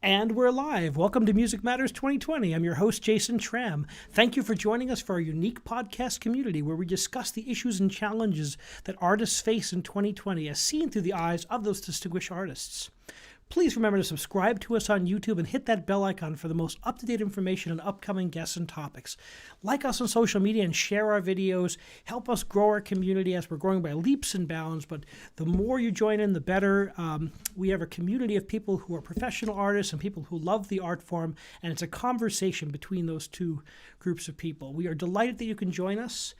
And we're live. Welcome to Music Matters 2020. I'm your host, Jason Tramm. Thank you for joining us for our unique podcast community where we discuss the issues and challenges that artists face in 2020 as seen through the eyes of those distinguished artists. Please remember to subscribe to us on YouTube and hit that bell icon for the most up-to-date information on upcoming guests and topics. Like us on social media and share our videos. Help us grow our community as we're growing by leaps and bounds. But the more you join in, the better. We have a community of people who are professional artists and people who love the art form, and it's a conversation between those two groups of people. We are delighted that you can join us.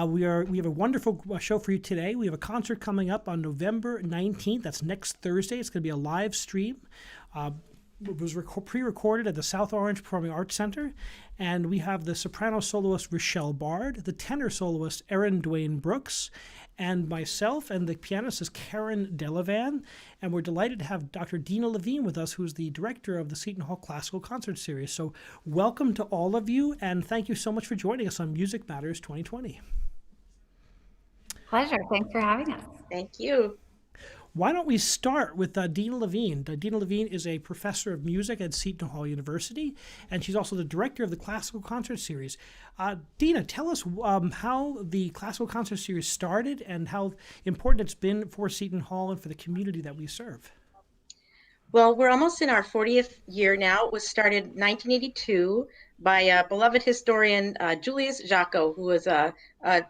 We have a wonderful show for you today. We have a concert coming up on November 19th. That's next Thursday. It's going to be a live stream. It was pre-recorded at the South Orange Performing Arts Center. And we have the soprano soloist Rochelle Bard, the tenor soloist Errin Brooks, and myself, and the pianist is Karen Levine. And we're delighted to have Dr. Dena Levine with us, who's the director of the Seton Hall Classical Concert Series. So welcome to all of you, and thank you so much for joining us on Music Matters 2020. Pleasure. Thanks for having us. Thank you. Why don't we start with Dena Levine? Dena Levine is a professor of music at Seton Hall University, and she's also the director of the Classical Concert Series. Dena, tell us how the Classical Concert Series started and how important it's been for Seton Hall and for the community that we serve. Well, we're almost in our 40th year now. It was started in 1982 by beloved historian Julius Jacco, who was a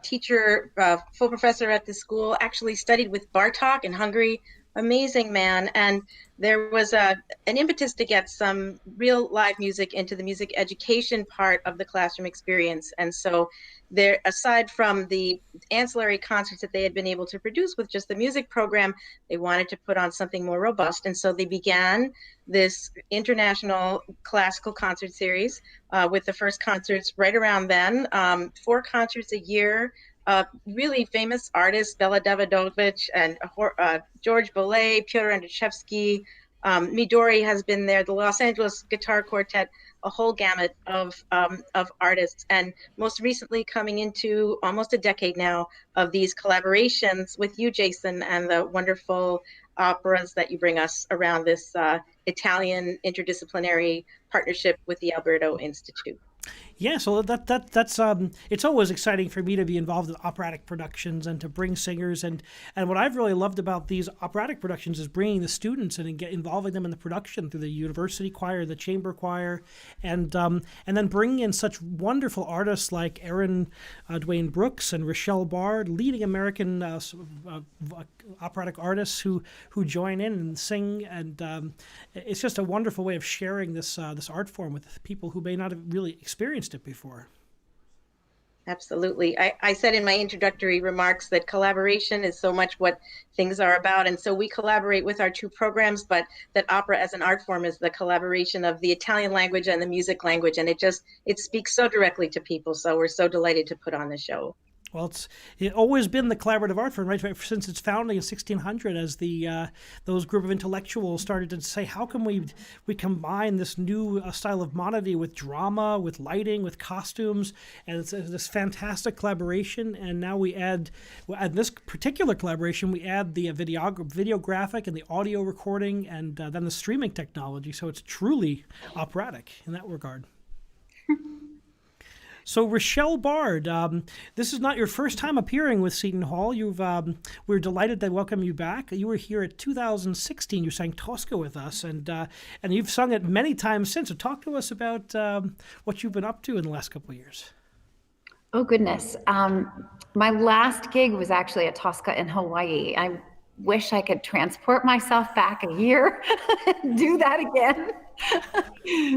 teacher, full professor at the school, actually studied with Bartók in Hungary. Amazing man. And there was an impetus to get some real live music into the music education part of the classroom experience. And so there, aside from the ancillary concerts that they had been able to produce with just the music program, they wanted to put on something more robust. And so they began this international classical concert series with the first concerts right around then, 4 concerts a year. Really famous artists, Bela Davidovich and George Bolet, Pyotr Andrzejewski, Midori has been there, the Los Angeles Guitar Quartet, a whole gamut of artists, and most recently coming into almost a decade now of these collaborations with you, Jason, and the wonderful operas that you bring us around this Italian interdisciplinary partnership with the Alberto Institute. Yeah, so that's it's always exciting for me to be involved in operatic productions and to bring singers, and what I've really loved about these operatic productions is bringing the students and involving them in the production through the university choir, the chamber choir, and then bringing in such wonderful artists like Errin Brooks and Rochelle Bard, leading American operatic artists who join in and sing, and it's just a wonderful way of sharing this art form with people who may not have really experienced it before. Absolutely. I said in my introductory remarks that collaboration is so much what things are about. And so we collaborate with our 2 programs, but that opera as an art form is the collaboration of the Italian language and the music language. And it speaks so directly to people. So we're so delighted to put on the show. Well, it's always been the collaborative art form, right? Since its founding in 1600, as those group of intellectuals started to say, how can we combine this new style of monody with drama, with lighting, with costumes, and it's this fantastic collaboration. And now we add this particular collaboration, we add the videographic and the audio recording, and then the streaming technology. So it's truly operatic in that regard. So Rochelle Bard, this is not your first time appearing with Seton Hall. We're delighted to welcome you back. You were here at 2016. You sang Tosca with us, and you've sung it many times since. So talk to us about what you've been up to in the last couple of years. Oh, goodness. My last gig was actually a Tosca in Hawaii. I wish I could transport myself back a year and do that again.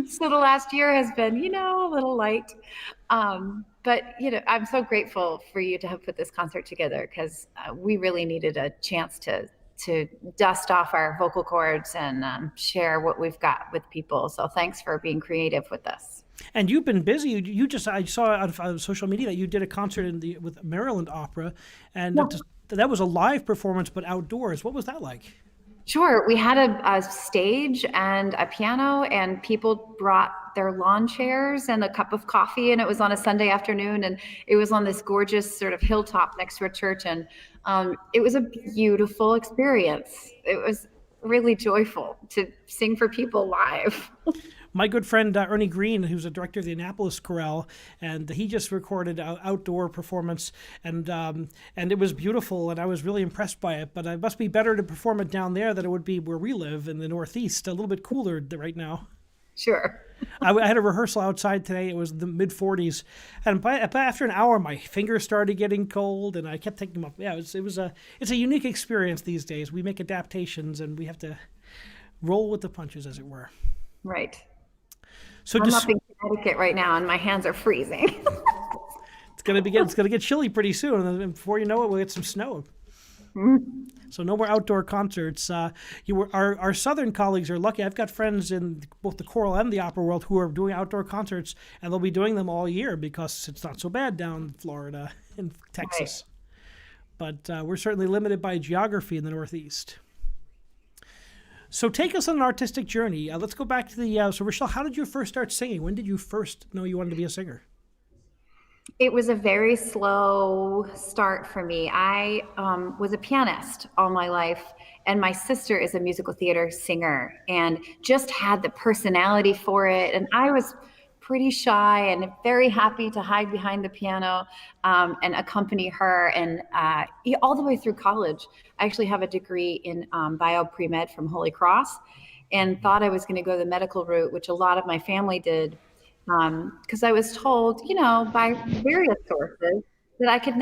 So the last year has been, a little light. But, I'm so grateful for you to have put this concert together because we really needed a chance to dust off our vocal cords and share what we've got with people. So thanks for being creative with us. And you've been busy. I saw on social media that you did a concert with Maryland Opera, and that was a live performance, but outdoors. What was that like? Sure. We had a stage and a piano, and people brought their lawn chairs and a cup of coffee, and it was on a Sunday afternoon, and it was on this gorgeous sort of hilltop next to a church, and it was a beautiful experience. It was really joyful to sing for people live. My good friend Ernie Green, who's a director of the Annapolis Chorale, and he just recorded an outdoor performance, and it was beautiful, and I was really impressed by it. But it must be better to perform it down there than it would be where we live in the Northeast. A little bit cooler right now. Sure. I had a rehearsal outside today. It was the mid 40s, and after an hour, my fingers started getting cold, and I kept taking them up. Yeah, it's a unique experience these days. We make adaptations, and we have to roll with the punches, as it were. Right. So I'm up in Connecticut right now, and my hands are freezing. It's gonna get chilly pretty soon, and before you know it, we'll get some snow. Mm-hmm. So no more outdoor concerts. Our southern colleagues are lucky. I've got friends in both the choral and the opera world who are doing outdoor concerts, and they'll be doing them all year because it's not so bad down in Florida and Texas. Right. But we're certainly limited by geography in the Northeast. So take us on an artistic journey. Let's go back to so Rochelle, how did you first start singing? When did you first know you wanted to be a singer? It was a very slow start for me. I was a pianist all my life, and my sister is a musical theater singer and just had the personality for it. And I was pretty shy and very happy to hide behind the piano and accompany her. And all the way through college, I actually have a degree in bio pre-med from Holy Cross, and thought I was going to go the medical route, which a lot of my family did. Because I was told, by various sources that I could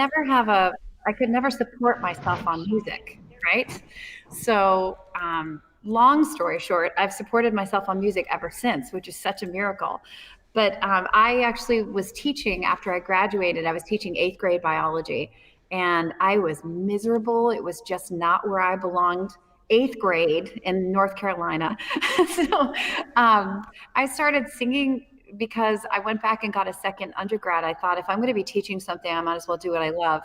never support myself on music, right? So, long story short, I've supported myself on music ever since, which is such a miracle. But I actually was teaching after I graduated. I was teaching 8th grade biology, and I was miserable. It was just not where I belonged. 8th grade in North Carolina. So I started singing because I went back and got a second undergrad. I thought, if I'm going to be teaching something, I might as well do what I love.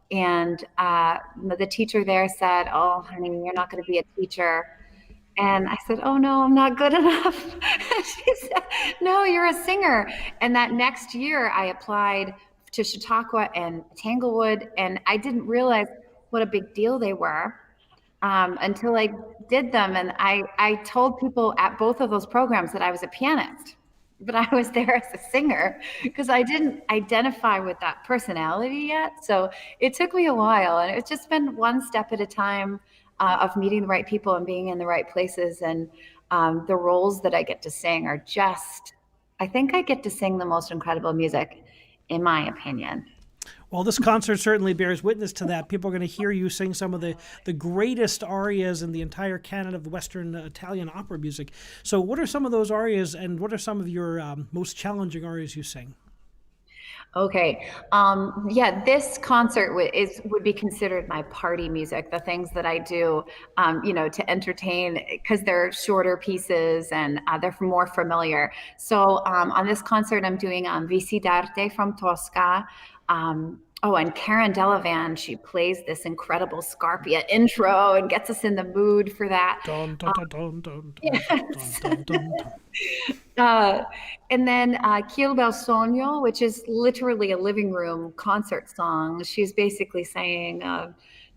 And the teacher there said, "Oh, honey, you're not going to be a teacher." And I said, "Oh no, I'm not good enough." She said, "No, you're a singer." And that next year I applied to Chautauqua and Tanglewood, and I didn't realize what a big deal they were until I did them. And I told people at both of those programs that I was a pianist, but I was there as a singer because I didn't identify with that personality yet. So it took me a while, and it's just been one step at a time of meeting the right people and being in the right places. And the roles that I get to sing are I think I get to sing the most incredible music, in my opinion. Well, this concert certainly bears witness to that. People are going to hear you sing some of the greatest arias in the entire canon of the Western Italian opera music. So what are some of those arias, and what are some of your most challenging arias you sing? Okay. This concert would be considered my party music, the things that I do, to entertain, because they're shorter pieces and they're more familiar. So on this concert, I'm doing Visi d'Arte from Tosca. And Karen Delavan, she plays this incredible Scarpia intro and gets us in the mood for that. Dun, dun, dun, dun, dun, yes. dun, dun, dun. And then Chi bel sogno, which is literally a living room concert song. She's basically saying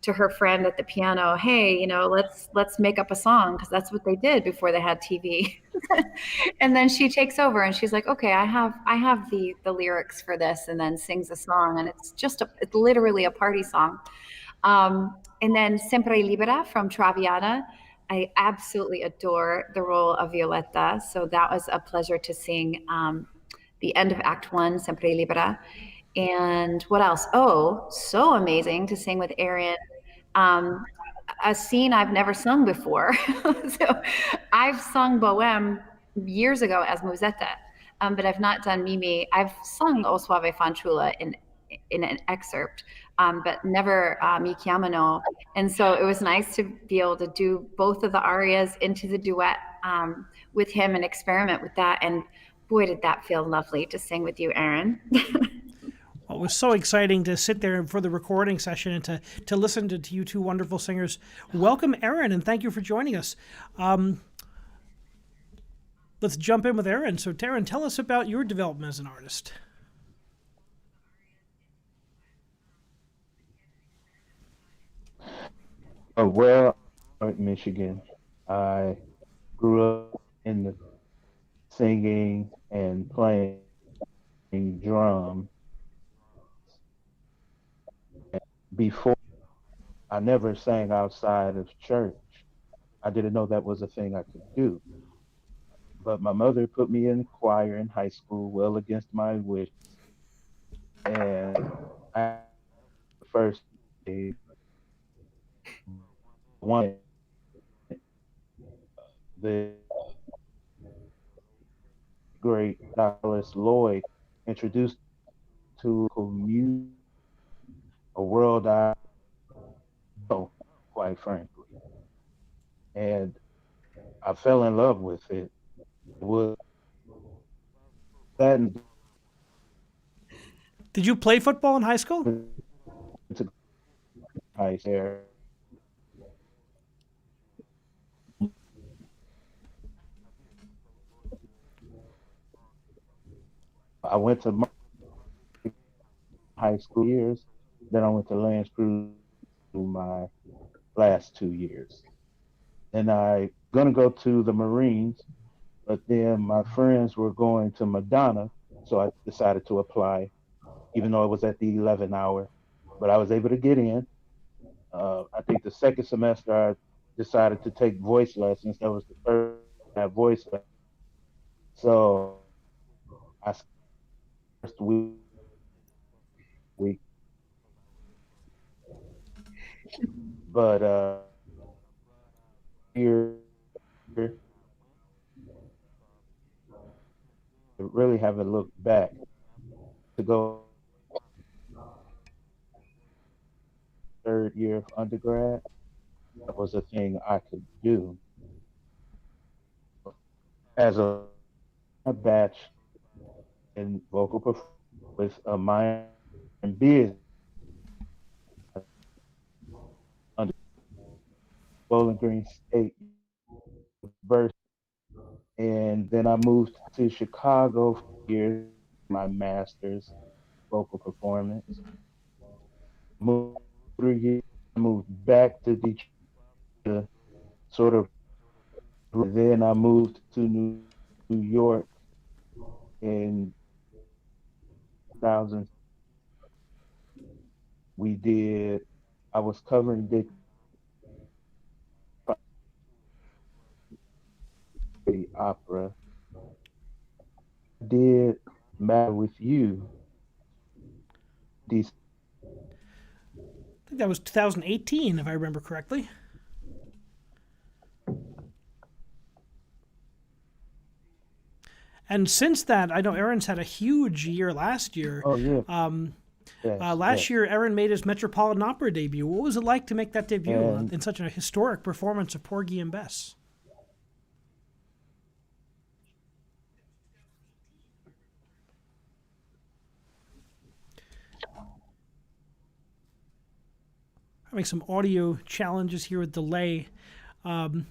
to her friend at the piano, "Hey, let's make up a song," because that's what they did before they had TV. And then she takes over and she's like, "Okay, I have the lyrics for this," and then sings a song, and it's literally a party song. And then Sempre Libera from Traviata. I absolutely adore the role of Violetta. So that was a pleasure to sing the end of Act 1, Sempre Libera. And what else? Oh, so amazing to sing with Errin. A scene I've never sung before. So I've sung Bohème years ago as Musetta, but I've not done Mimi. I've sung O Suave Fanciulla in an excerpt, but never Mi Chiamano. And so it was nice to be able to do both of the arias into the duet with him and experiment with that. And boy, did that feel lovely to sing with you, Errin. Well, it was so exciting to sit there for the recording session and to listen to you two wonderful singers. Welcome, Errin, and thank you for joining us. Let's jump in with Errin. So, Errin, tell us about your development as an artist. Well, Michigan. I grew up in the singing and playing drum. Before, I never sang outside of church. I didn't know that was a thing I could do. But my mother put me in choir in high school, well against my wishes. And I first one the great Dallas Lloyd introduced to music, a world I know, quite frankly. And I fell in love with it. It was that and Did you play football in high school? to high there. I went to my high school years, then I went to Lance Crew my last 2 years. And I gonna go to the Marines, but then my friends were going to Madonna, so I decided to apply, even though it was at the 11 hour. But I was able to get in. I think the second semester I decided to take voice lessons. That was the first I had voice lessons. So I first week, but here really haven't looked back to go third year of undergrad. That was a thing I could do as a batch in vocal performance with a minor in business under Bowling Green State University. And then I moved to Chicago for years, my master's vocal performance. Moved 3 years, moved back to Detroit, to sort of. Then I moved to New York in 2000. We did. I was covering the opera. Did Matter with You. These I think that was 2018, if I remember correctly. And since that, I know Erin's had a huge year last year. Oh yeah, Um, yes. last year, Errin made his Metropolitan Opera debut. What was it like to make that debut And in such a historic performance of Porgy and Bess? Having some audio challenges here with delay. Oh,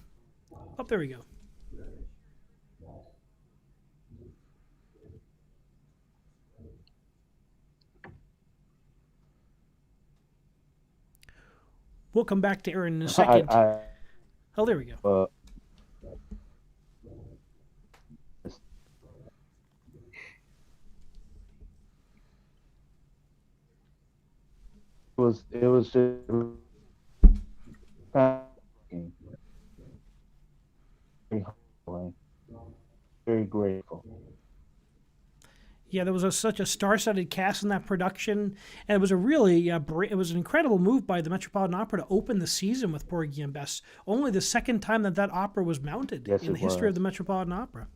there we go. We'll come back to Errin in a second. I Oh, there we go. it was just kind of very humbling, very grateful. Yeah, there was such a star-studded cast in that production, and it was a really it was an incredible move by the Metropolitan Opera to open the season with Porgy and Bess. Only the second time that that opera was mounted Yes, in the it history of was. the Metropolitan Opera.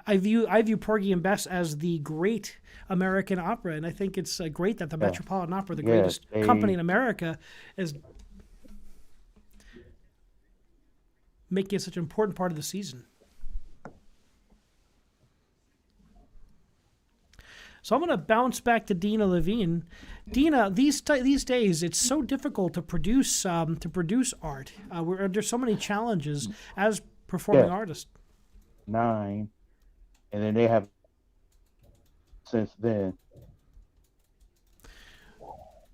I view Porgy and Bess as the great American opera, and I think it's great that the Yeah, Metropolitan Opera, the yeah. greatest company in America, is making it such an important part of the season. So I'm going to bounce back to Dena Levine. Dena, these days it's so difficult to produce art. We're under so many challenges as performing Yeah, artists. 9, and then they have since then.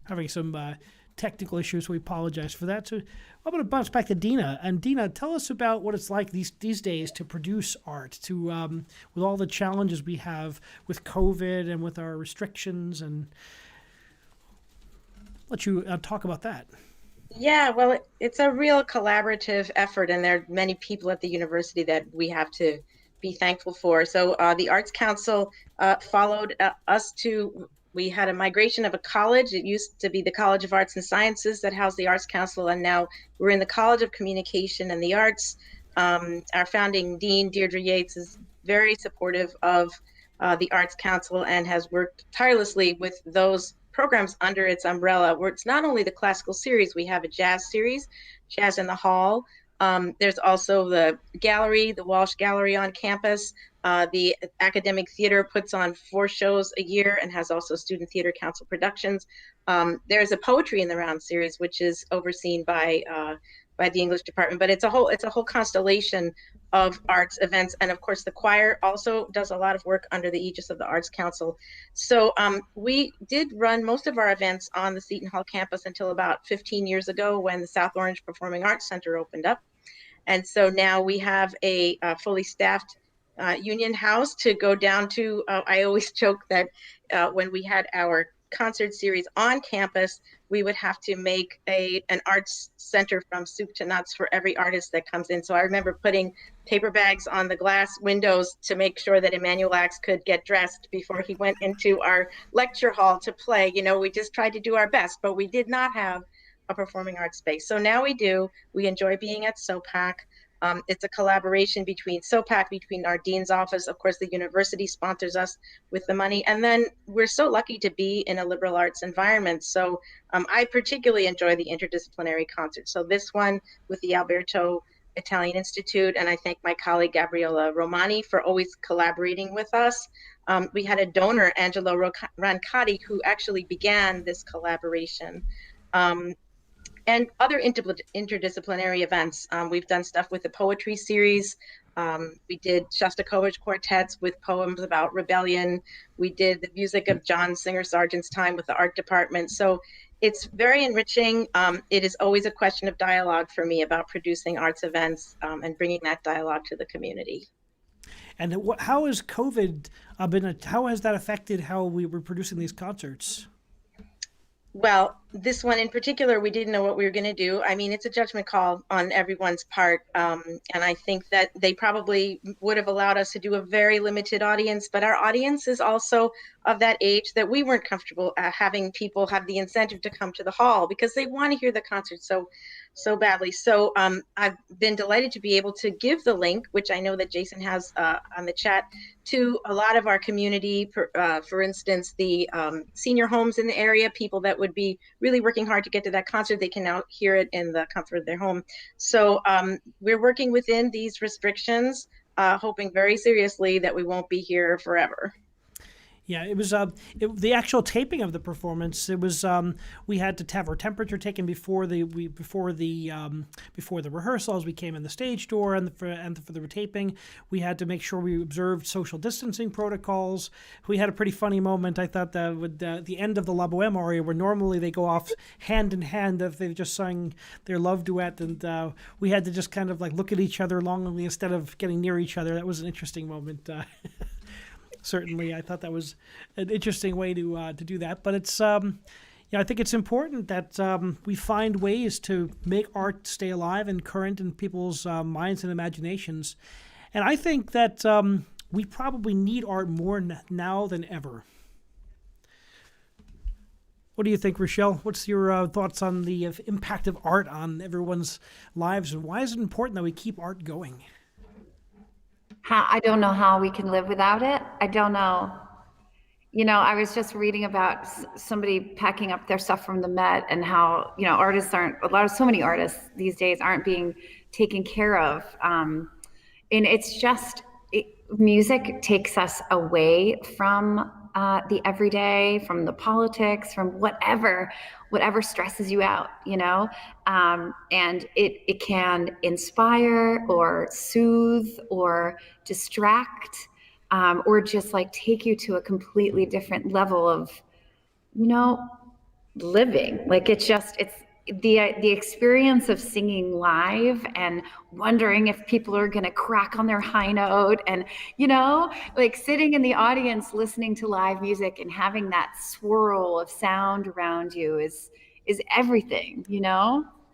Having some technical issues. So we apologize for that. So I'm going to bounce back to Dena. And Dena, tell us about what it's like these days to produce art, to with all the challenges we have with COVID and with our restrictions, and let you talk about that. Yeah, well, it's a real collaborative effort, and there are many people at the university that we have to be thankful for. So the Arts Council followed us to, we had a migration of a college. It used to be the College of Arts and Sciences that housed the Arts Council, and now we're in the College of Communication and the Arts. Our founding dean, Deirdre Yates, is very supportive of the Arts Council and has worked tirelessly with those programs under its umbrella, where it's not only the classical series, we have a jazz series, Jazz in the Hall. There's also the gallery, the Walsh Gallery on campus. The academic theater puts on 4 shows a year and has also Student Theater Council productions. There's a Poetry in the Round series, which is overseen by the English department, but it's a whole constellation of arts events. And of course, the choir also does a lot of work under the aegis of the Arts Council. So we did run most of our events on the Seton Hall campus until about 15 years ago, when the South Orange Performing Arts Center opened up. And so now we have a fully staffed Union House to go down to. I always joke that when we had our concert series on campus, we would have to make an arts center from soup to nuts for every artist that comes in. So I remember putting paper bags on the glass windows to make sure that Emmanuel Axe could get dressed before he went into our lecture hall to play. You know, we just tried to do our best, but we did not have a performing arts space. So now we do. We enjoy being at SOPAC. It's a collaboration between SOPAC, between our dean's office. Of course, the university sponsors us with the money. And then we're so lucky to be in a liberal arts environment. So I particularly enjoy the interdisciplinary concerts. So this one with the Alberto Italian Institute, and I thank my colleague Gabriella Romani for always collaborating with us. We had a donor, Angelo Rancati, who actually began this collaboration. And other interdisciplinary events. We've done stuff with the poetry series. We did Shostakovich quartets with poems about rebellion. We did the music of John Singer Sargent's time with the art department. So it's very enriching. It is always a question of dialogue for me about producing arts events and bringing that dialogue to the community. And how has COVID how has that affected how we were producing these concerts? Well, this one in particular, we didn't know what we were going to do. I mean, it's a judgment call on everyone's part. And I think that they probably would have allowed us to do a very limited audience, but our audience is also of that age that we weren't comfortable having people have the incentive to come to the hall because they want to hear the concert so badly. So I've been delighted to be able to give the link, which I know that Jason has on the chat, to a lot of our community, for instance, the senior homes in the area, people that would be really working hard to get to that concert. They can now hear it in the comfort of their home. So we're working within these restrictions, hoping very seriously that we won't be here forever. Yeah, it was the actual taping of the performance. It was we had to have our temperature taken before the rehearsals. We came in the stage door, and for the taping, we had to make sure we observed social distancing protocols. We had a pretty funny moment. I thought that with the end of the La Boheme aria, where normally they go off hand in hand if they just sang their love duet, and we had to just kind of like look at each other longingly instead of getting near each other. That was an interesting moment. Certainly, I thought that was an interesting way to do that. But it's, I think it's important that we find ways to make art stay alive and current in people's minds and imaginations. And I think that we probably need art more now than ever. What do you think, Rochelle? What's your thoughts on the impact of art on everyone's lives, and why is it important that we keep art going? I don't know how we can live without it. I don't know. You know, I was just reading about somebody packing up their stuff from the Met and how, artists so many artists these days aren't being taken care of. And it's just, music takes us away from the everyday, from the politics, from whatever stresses you out, and it can inspire or soothe or distract, or just like take you to a completely different level of, living. Like it's the experience of singing live and wondering if people are going to crack on their high note, and like sitting in the audience listening to live music and having that swirl of sound around you is everything,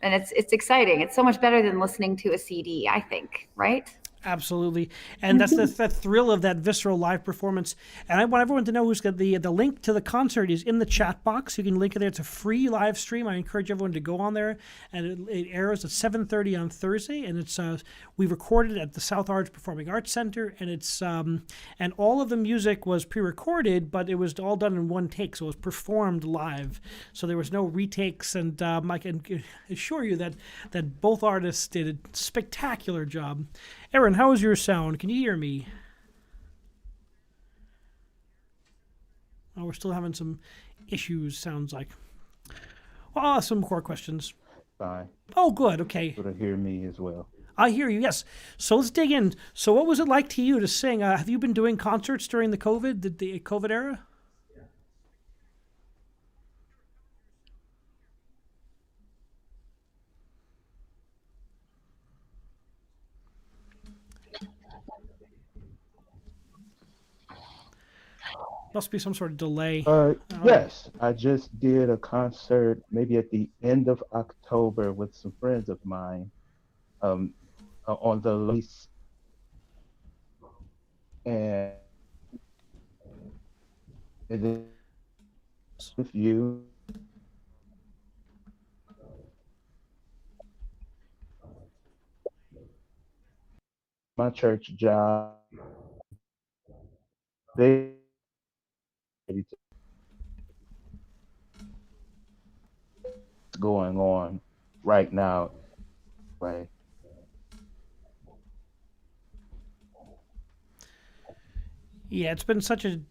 and it's exciting. It's so much better than listening to a CD, I think, right? Absolutely, and that's the thrill of that visceral live performance. And I want everyone to know who's got the link to the concert is in the chat box. You can link it there. It's a free live stream. I encourage everyone to go on there, and it airs at 7:30 on Thursday. And it's we recorded at the South Orange Performing Arts Center, and it's and all of the music was pre-recorded, but it was all done in one take, so it was performed live. So there was no retakes, and I can assure you that both artists did a spectacular job. Errin, how is your sound? Can you hear me? Oh, we're still having some issues, sounds like. Oh, some more questions. Fine. Oh, good. Okay. Able to hear me as well. I hear you, yes. So let's dig in. So what was it like to you to sing? Have you been doing concerts during the COVID era? Must be some sort of delay. Yes, I just did a concert maybe at the end of October with some friends of mine um, on the lease, and it is with you. My church job, they going on right now. Right. Yeah, it's been such a,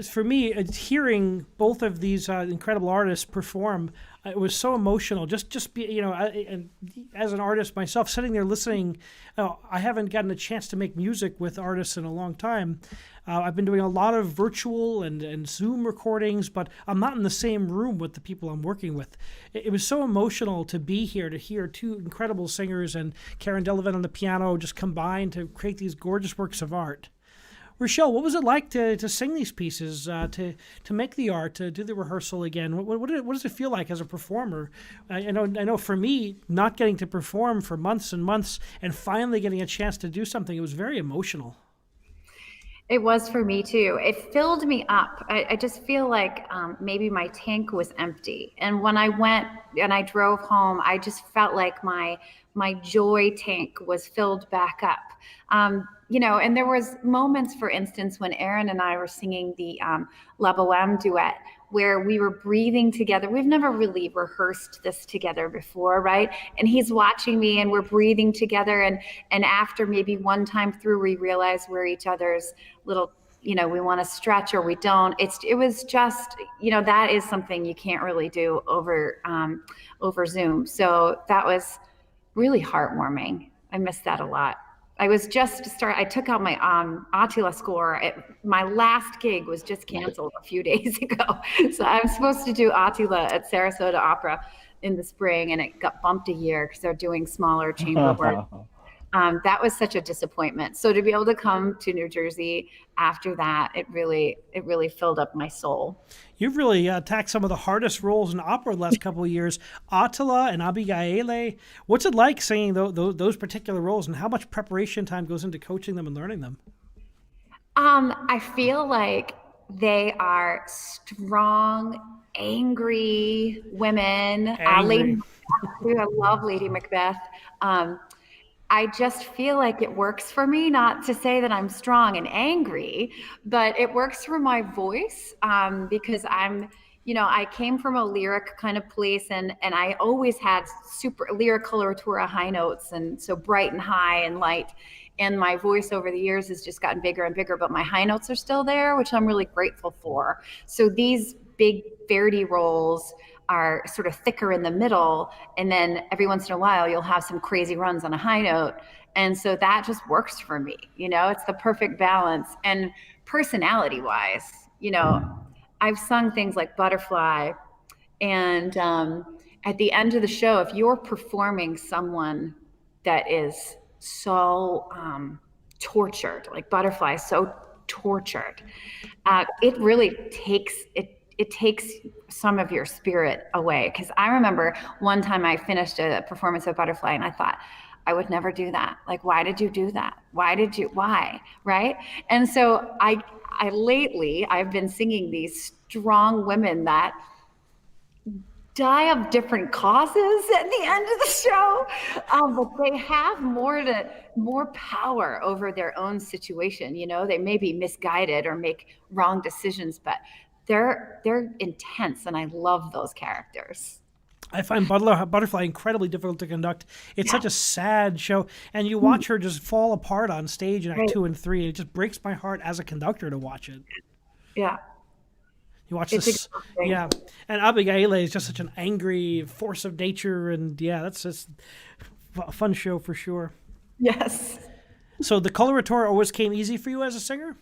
for me, hearing both of these incredible artists perform, it was so emotional. Just be, and as an artist myself, sitting there listening, I haven't gotten a chance to make music with artists in a long time. I've been doing a lot of virtual and Zoom recordings, but I'm not in the same room with the people I'm working with. It was so emotional to be here, to hear two incredible singers and Karen Delavan on the piano just combine to create these gorgeous works of art. Rochelle, what was it like to sing these pieces, to make the art, to do the rehearsal again? What does it feel like as a performer? I know for me, not getting to perform for months and months and finally getting a chance to do something, it was very emotional. It was for me too. It filled me up. I just feel like maybe my tank was empty. And when I went and I drove home, I just felt like my joy tank was filled back up. And there was moments, for instance, when Errin and I were singing the La Boheme duet, where we were breathing together. We've never really rehearsed this together before, right? And he's watching me and we're breathing together. And after maybe one time through, we realize we're each other's little, we want to stretch or we don't. It was just, that is something you can't really do over Zoom. So that was really heartwarming. I missed that a lot. I took out my Attila score. My last gig was just canceled a few days ago. So I'm supposed to do Attila at Sarasota Opera in the spring, and it got bumped a year because they're doing smaller chamber work. That was such a disappointment. So to be able to come to New Jersey after that, it really filled up my soul. You've really attacked some of the hardest roles in opera the last couple of years, Attila and Abigail. What's it like singing those particular roles, and how much preparation time goes into coaching them and learning them? I feel like they are strong, angry women. Angry. I love Lady Macbeth. I just feel like it works for me, not to say that I'm strong and angry, but it works for my voice because I came from a lyric kind of place, and I always had super lyric coloratura high notes, and so bright and high and light. And my voice over the years has just gotten bigger and bigger, but my high notes are still there, which I'm really grateful for. So these big Verdi roles are sort of thicker in the middle, and then every once in a while you'll have some crazy runs on a high note, and so that just works for me. It's the perfect balance. And personality wise, I've sung things like Butterfly And at the end of the show, if you're performing someone that is so tortured, like Butterfly, so tortured, it really takes it takes some of your spirit away. Because I remember one time I finished a performance of Butterfly and I thought, I would never do that. Like, why did you do that? Why? Right? And so I lately I've been singing these strong women that die of different causes at the end of the show, but they have more power over their own situation. You know, they may be misguided or make wrong decisions, but they're intense, and I love those characters. I find Butterfly incredibly difficult to conduct. It's such a sad show, and you watch her just fall apart on stage in Act Right. 2 and 3. And it just breaks my heart as a conductor to watch it. Yeah. You watch It's this, exhausting. yeah. And Abigail is just such an angry force of nature, and yeah, that's just a fun show for sure. Yes. So the coloratura always came easy for you as a singer?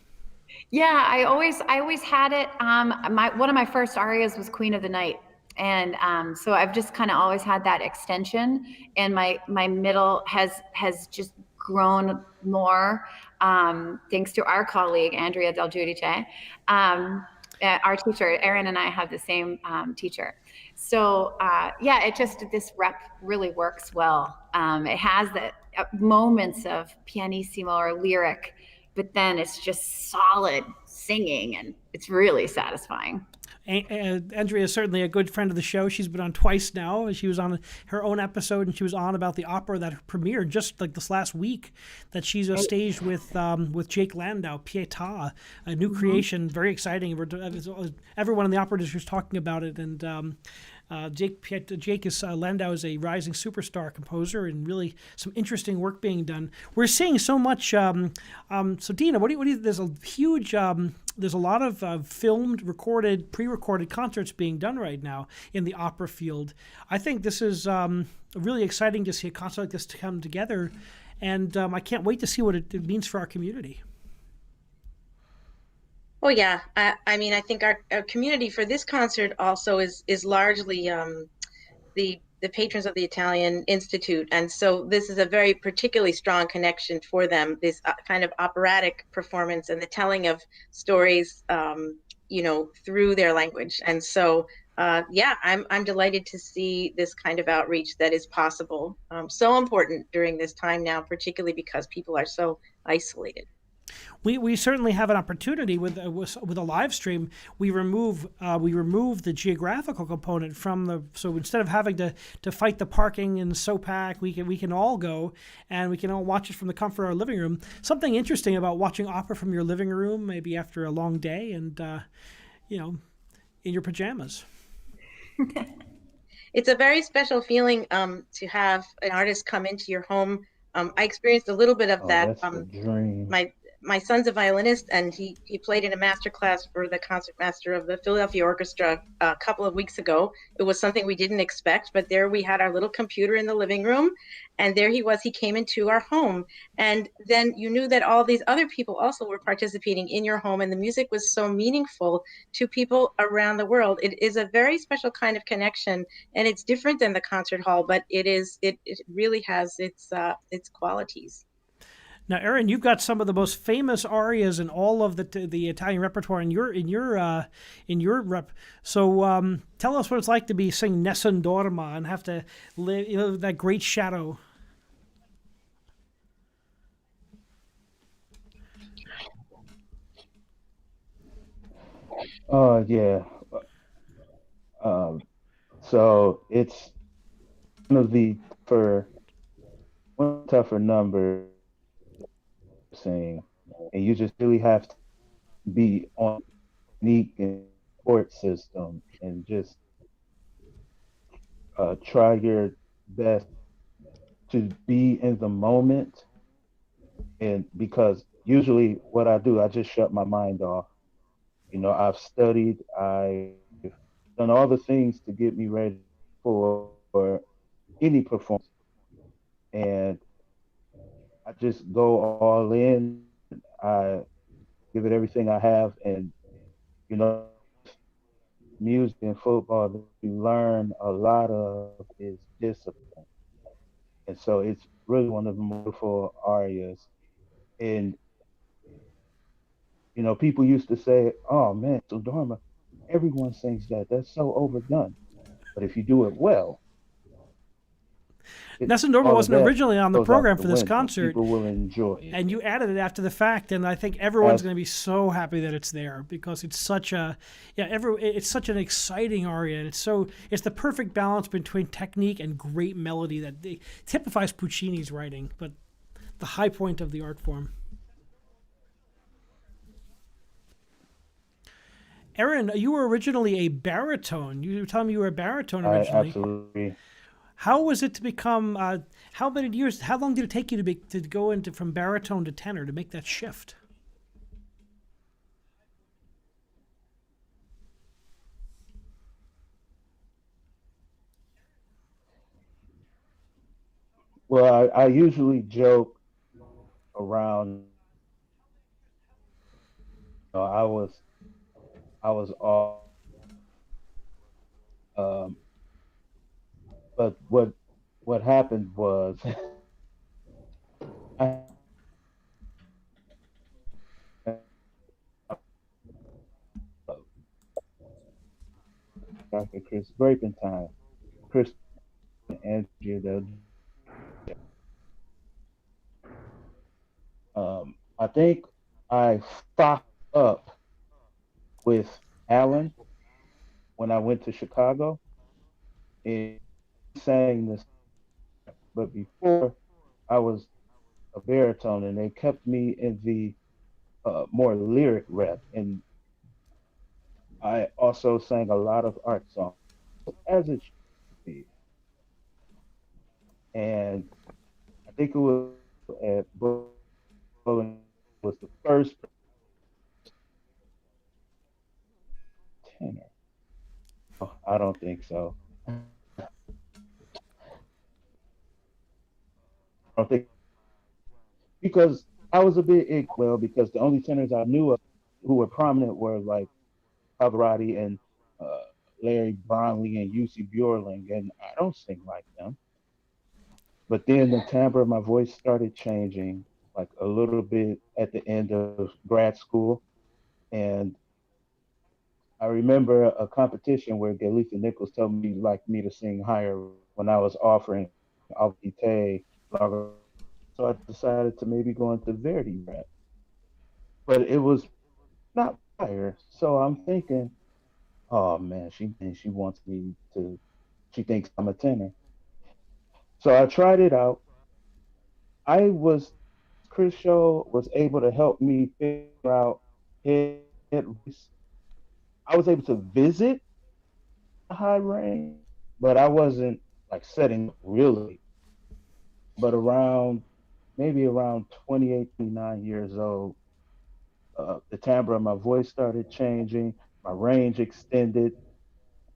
Yeah, I always had it. One of my first arias was Queen of the Night, and so I've just kind of always had that extension, and my middle has just grown more, thanks to our colleague Andrea Del Giudice. Our teacher Errin and I have the same teacher, so yeah, this rep really works well. It has the moments of pianissimo or lyric, but then it's just solid singing, and it's really satisfying. Andrea is certainly a good friend of the show. She's been on twice now. She was on her own episode, and she was on about the opera that premiered just like this last week, that she's staged with Jake Landau, Pietà, a new creation, very exciting. Everyone in the opera industry is talking about it, and Landau is a rising superstar composer, and really some interesting work being done. We're seeing so much. So Dena, what do you? There's a huge. There's a lot of filmed, recorded, pre-recorded concerts being done right now in the opera field. I think this is really exciting to see a concert like this to come together, and I can't wait to see what it means for our community. Oh yeah, I mean, I think our community for this concert also is largely the patrons of the Italian Institute, and so this is a very particularly strong connection for them. This kind of operatic performance and the telling of stories, through their language, and so yeah, I'm delighted to see this kind of outreach that is possible. So important during this time now, particularly because people are so isolated. We certainly have an opportunity with a live stream. We remove the geographical component from the, so instead of having to fight the parking in SOPAC, we can all go, and we can all watch it from the comfort of our living room. Something interesting about watching opera from your living room, maybe after a long day, and in your pajamas. It's a very special feeling to have an artist come into your home. I experienced a little bit of that. That's the dream. My son's a violinist, and he played in a master class for the concertmaster of the Philadelphia Orchestra a couple of weeks ago. It was something we didn't expect, but there we had our little computer in the living room, and there he was. He came into our home, and then you knew that all these other people also were participating in your home, and the music was so meaningful to people around the world. It is a very special kind of connection, and it's different than the concert hall, but it really has its qualities. Now, Errin, you've got some of the most famous arias in all of the Italian repertoire in your rep. So tell us what it's like to be singing Nessun Dorma and have to live that great shadow. Yeah. So it's one tougher number to sing, and you just really have to be on unique and support system, and just try your best to be in the moment. And because usually what I do, I just shut my mind off. I've studied, I've done all the things to get me ready for any performance, and I just go all in. I give it everything I have, and you know, music and football that you learn a lot of is discipline. And so it's really one of the wonderful arias. And, people used to say, oh man, so Dharma, everyone sings that. That's so overdone. But if you do it well, Nessun Dorma all of wasn't that originally on the goes out program the for this window. concert, People will enjoy it. and you added it after the fact, and I think everyone's going to be so happy that it's there because it's such it's such an exciting aria, and it's the perfect balance between technique and great melody that typifies Puccini's writing, but the high point of the art form. Errin, you were originally a baritone. You were telling me you were a baritone originally. Absolutely. How was it to become? How many years? How long did it take you to go into from baritone to tenor to make that shift? Well, I usually joke around. I was all, um, but what happened was I Dr. Chris Time, Chris and Andrew. I think I fucked up with Alan when I went to Chicago and sang this, but before I was a baritone, and they kept me in the more lyric rep, and I also sang a lot of art songs as it should be. And I think it was at Bowling was the first tenor. Oh, I don't think so. I don't think because I was a bit well because the only tenors I knew of who were prominent were like Pavarotti and uh, Larry Brownlee and UC Bjorling, and I don't sing like them. But then the timbre of my voice started changing, like a little bit at the end of grad school, and I remember a competition where Galita Nichols told me like me to sing higher when I was offering Alvite. So I decided to maybe go into Verdi rap, but it was not higher. So I'm thinking, oh man, she thinks she wants me to. She thinks I'm a tenor. So I tried it out. I was Chris Show was able to help me figure out his voice. I was able to visit a high range, but I wasn't like setting really. But maybe around 28, 29 years old, the timbre of my voice started changing, my range extended,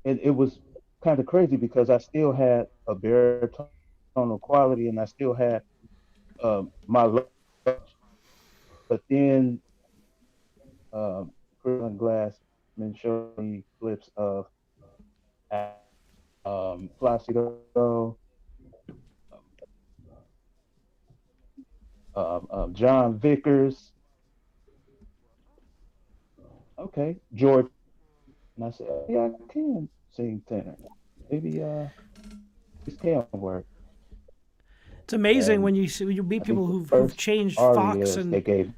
and it was kind of crazy because I still had a baritone quality and I still had my low, but then Crystal Glass been showing me clips of Placido, John Vickers, okay, George, and I said, oh, yeah, I can sing tenor. Maybe this can work. It's amazing And when you meet I think people the who've first changed Fox arias they and gave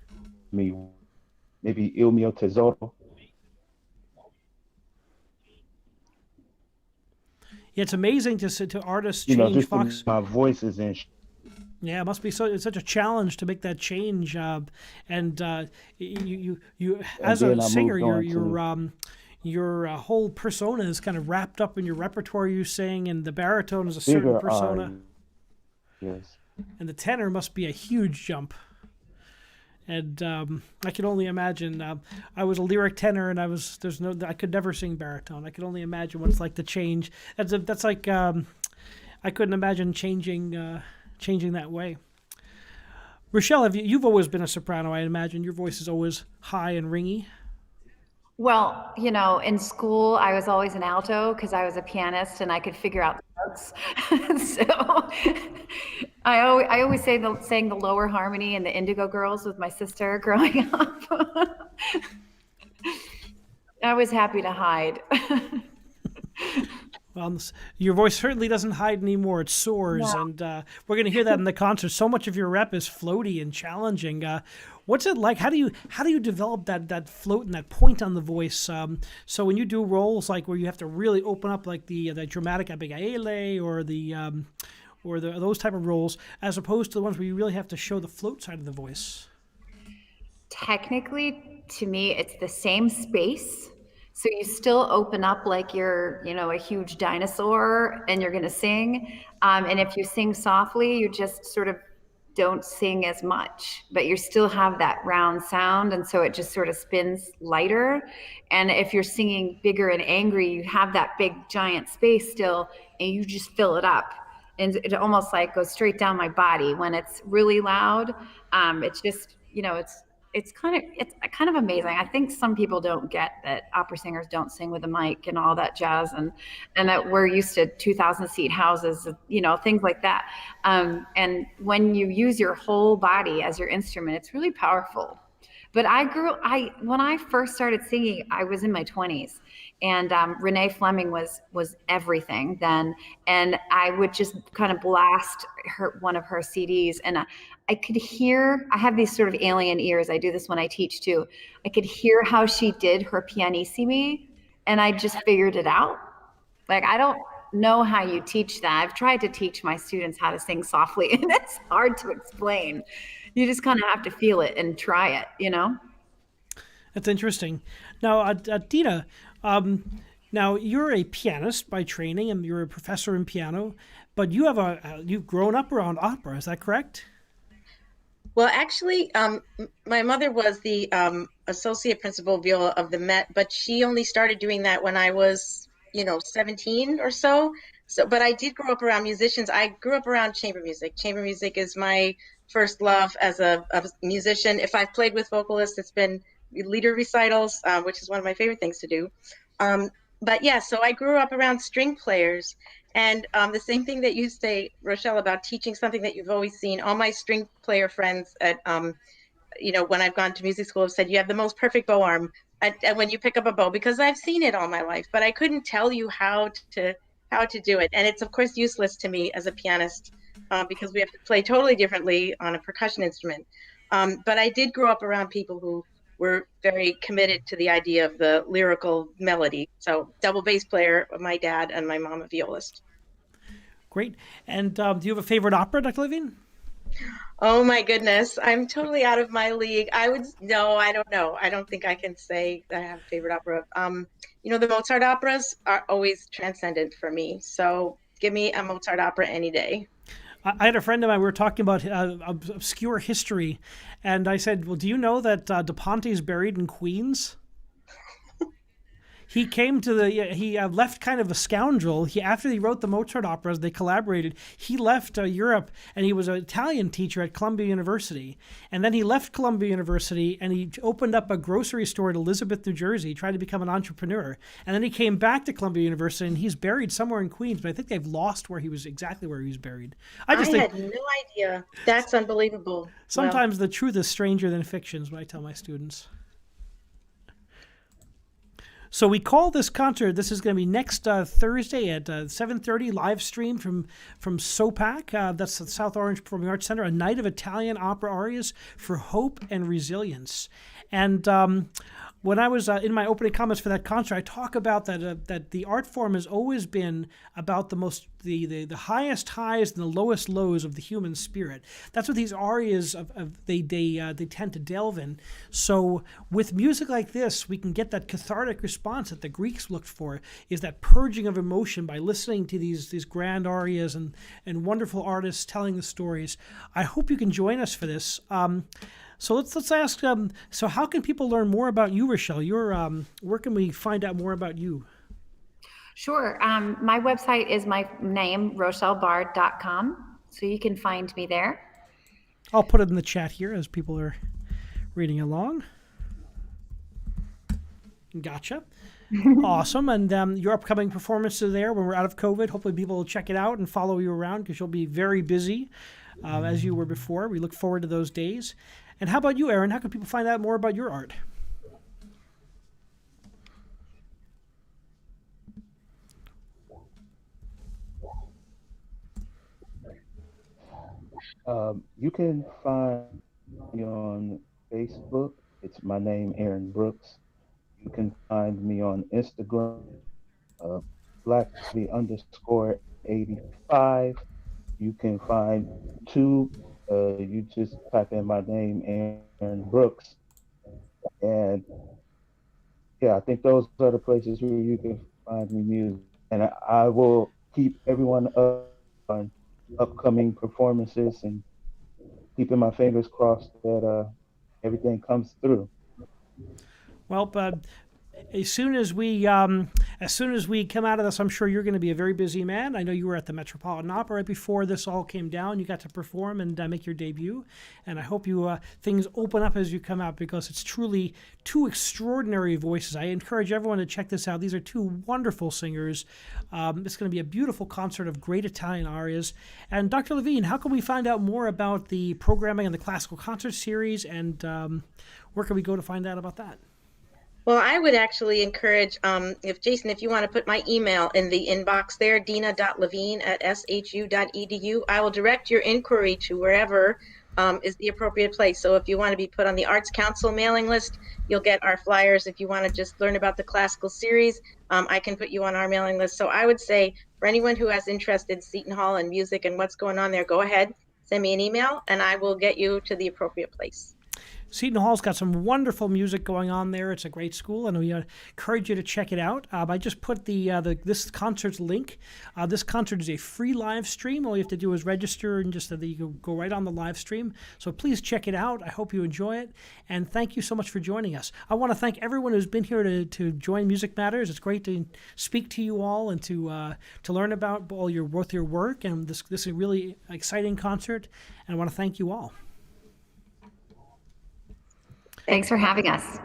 me maybe Il Mio Tesoro. yeah, it's amazing to artists change Just Fox. my voice is in. Yeah, it must be it's such a challenge to make that change. And you as a Then I singer, moved on to your whole persona is kind of wrapped up in your repertoire you sing, and the baritone is a certain bigger persona, arias. and the tenor must be a huge jump. And I can only imagine. I was a lyric tenor, and I could never sing baritone. I could only imagine what it's like to change. That's like I couldn't imagine changing that way. Rochelle, you've always been a soprano? I imagine your voice is always high and ringy. Well, in school, I was always an alto because I was a pianist and I could figure out the notes. So I always sang the lower harmony in the Indigo Girls with my sister growing up. I was happy to hide. Well, your voice certainly doesn't hide anymore. It soars, No. and we're going to hear that in the concert. So much of your rep is floaty and challenging. What's it like? How do you develop that float and that point on the voice? So when you do roles like where you have to really open up, like the dramatic abigaile or those type of roles, as opposed to the ones where you really have to show the float side of the voice. Technically, to me, it's the same space. So you still open up like you're, a huge dinosaur and you're going to sing. And if you sing softly, you just sort of don't sing as much, but you still have that round sound. And so it just sort of spins lighter. And if you're singing bigger and angry, you have that big giant space still, and you just fill it up. And it almost like goes straight down my body when it's really loud. It's just, it's kind of amazing. I think some people don't get that opera singers don't sing with a mic and all that jazz, and that we're used to 2,000 seat houses, things like that. And when you use your whole body as your instrument, it's really powerful. But when I first started singing, I was in my 20s, and Renee Fleming was everything then, and I would just kind of blast one of her CDs, and I could hear. I have these sort of alien ears. I do this when I teach too. I could hear how she did her pianissimi, and I just figured it out. Like, I don't know how you teach that. I've tried to teach my students how to sing softly, and it's hard to explain. You just kind of have to feel it and try it. That's interesting. Now, Dena, now you're a pianist by training, and you're a professor in piano, but you've grown up around opera. Is that correct? Well, actually, my mother was the associate principal viola of the Met, but she only started doing that when I was, 17 or so. So, but I did grow up around musicians. I grew up around chamber music. Chamber music is my first love as a musician. If I've played with vocalists, it's been leader recitals, which is one of my favorite things to do. But yeah, so I grew up around string players. And the same thing that you say, Rochelle, about teaching something that you've always seen. All my string player friends at, when I've gone to music school have said, you have the most perfect bow arm and when you pick up a bow, because I've seen it all my life, but I couldn't tell you how to do it. And it's, of course, useless to me as a pianist because we have to play totally differently on a percussion instrument. But I did grow up around people who were very committed to the idea of the lyrical melody. So double bass player, my dad, and my mom a violist. Great. And do you have a favorite opera, Dr. Levine? Oh my goodness, I'm totally out of my league. I don't know. I don't think I can say that I have a favorite opera. The Mozart operas are always transcendent for me. So give me a Mozart opera any day. I had a friend of mine, we were talking about obscure history, and I said, well, do you know that Da Ponte's buried in Queens? He came to he left kind of a scoundrel. After he wrote the Mozart operas, they collaborated. He left Europe, and he was an Italian teacher at Columbia University. And then he left Columbia University, and he opened up a grocery store in Elizabeth, New Jersey. He tried to become an entrepreneur. And then he came back to Columbia University, and he's buried somewhere in Queens, but I think they've lost exactly where he was buried. I had no idea. That's unbelievable. Sometimes the truth is stranger than fiction, is what I tell my students. So we call this concert, this is going to be next Thursday at 7:30, live stream from SOPAC, that's the South Orange Performing Arts Center, a night of Italian opera arias for hope and resilience. And when I was in my opening comments for that concert, I talk about that the art form has always been about the highest highs and the lowest lows of the human spirit. That's what these arias they tend to delve in. So with music like this, we can get that cathartic response that the Greeks looked for, is that purging of emotion by listening to these grand arias and wonderful artists telling the stories. I hope you can join us for this. So let's ask. So how can people learn more about you, Rochelle? Where can we find out more about you? Sure. My website is my name, rochellebard.com. So you can find me there. I'll put it in the chat here as people are reading along. Gotcha. Awesome. And your upcoming performances there when we're out of COVID, hopefully people will check it out and follow you around because you'll be very busy as you were before. We look forward to those days. And how about you, Errin? How can people find out more about your art? You can find me on Facebook. It's my name, Errin Brooks. You can find me on Instagram, blackly_85. You can find YouTube. You just type in my name, Errin Brooks. And yeah, I think those are the places where you can find me music. And I will keep everyone up on upcoming performances and keeping my fingers crossed that everything comes through. Well, as soon as we come out of this, I'm sure you're going to be a very busy man. I know you were at the Metropolitan Opera right before this all came down. You got to perform and make your debut, and I hope you things open up as you come out because it's truly two extraordinary voices. I encourage everyone to check this out. These are two wonderful singers. It's going to be a beautiful concert of great Italian arias. And Dr. Levine, how can we find out more about the programming and the classical concert series, and where can we go to find out about that? Well, I would actually encourage, if you want to put my email in the inbox there, dena.levine@shu.edu, I will direct your inquiry to wherever is the appropriate place. So if you want to be put on the Arts Council mailing list, you'll get our flyers. If you want to just learn about the classical series, I can put you on our mailing list. So I would say for anyone who has interest in Seton Hall and music and what's going on there, go ahead, send me an email, and I will get you to the appropriate place. Seton Hall's got some wonderful music going on there. It's a great school, and we encourage you to check it out. I just put this concert's link. This concert is a free live stream. All you have to do is register, and just you can go right on the live stream. So please check it out. I hope you enjoy it, and thank you so much for joining us. I want to thank everyone who's been here to join Music Matters. It's great to speak to you all and to learn about both your work and this is a really exciting concert. And I want to thank you all. Thanks for having us.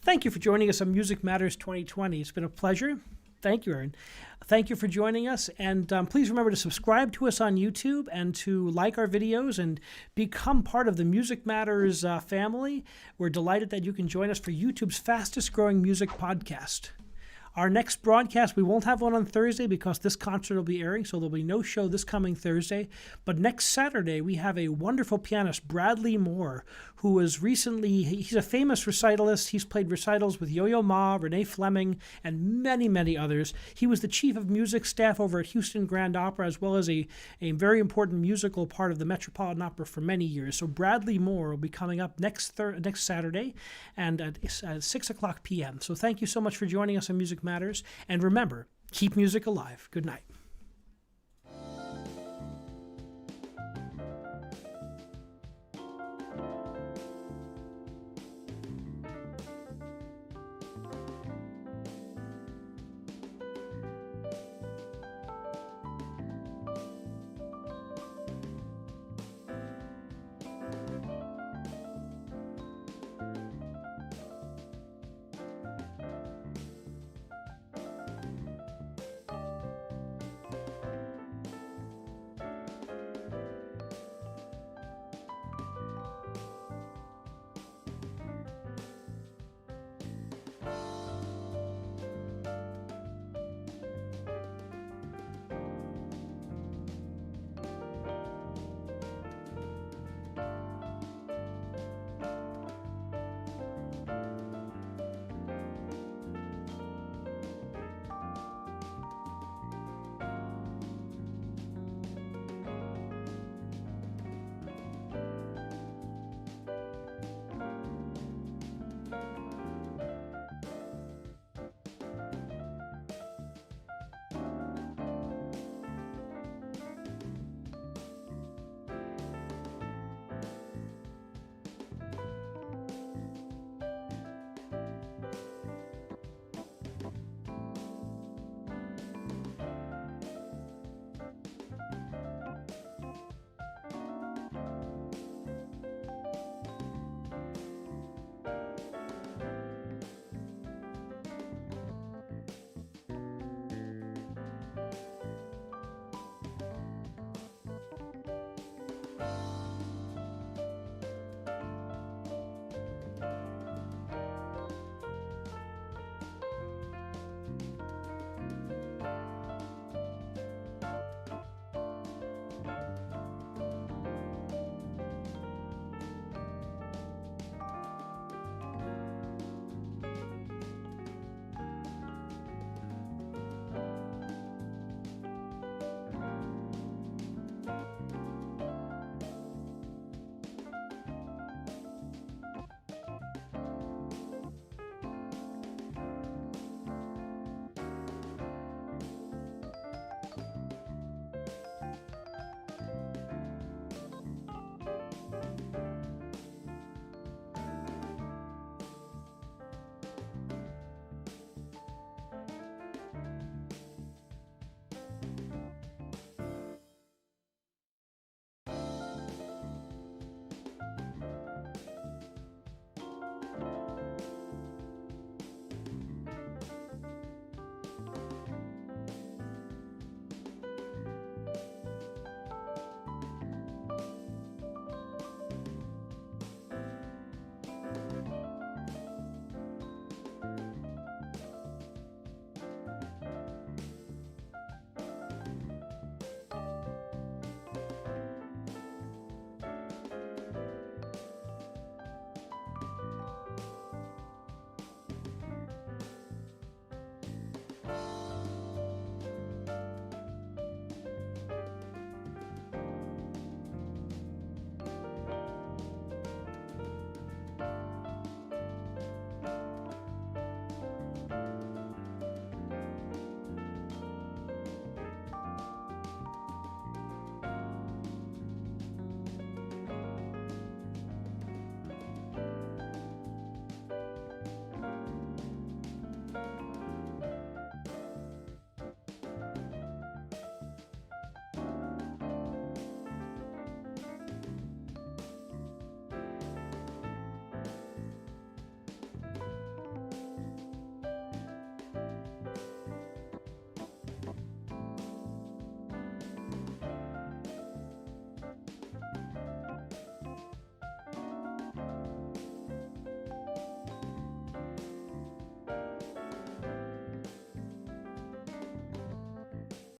Thank you for joining us on Music Matters 2020. It's been a pleasure. Thank you, Errin. Thank you for joining us. And please remember to subscribe to us on YouTube and to like our videos and become part of the Music Matters family. We're delighted that you can join us for YouTube's fastest growing music podcast. Our next broadcast, we won't have one on Thursday because this concert will be airing, so there'll be no show this coming Thursday. But next Saturday, we have a wonderful pianist, Bradley Moore, who is he's a famous recitalist. He's played recitals with Yo-Yo Ma, Renee Fleming, and many, many others. He was the chief of music staff over at Houston Grand Opera, as well as a very important musical part of the Metropolitan Opera for many years. So Bradley Moore will be coming up next Saturday and at 6 o'clock p.m. So thank you so much for joining us on Music Matters. And remember, keep music alive. Good night.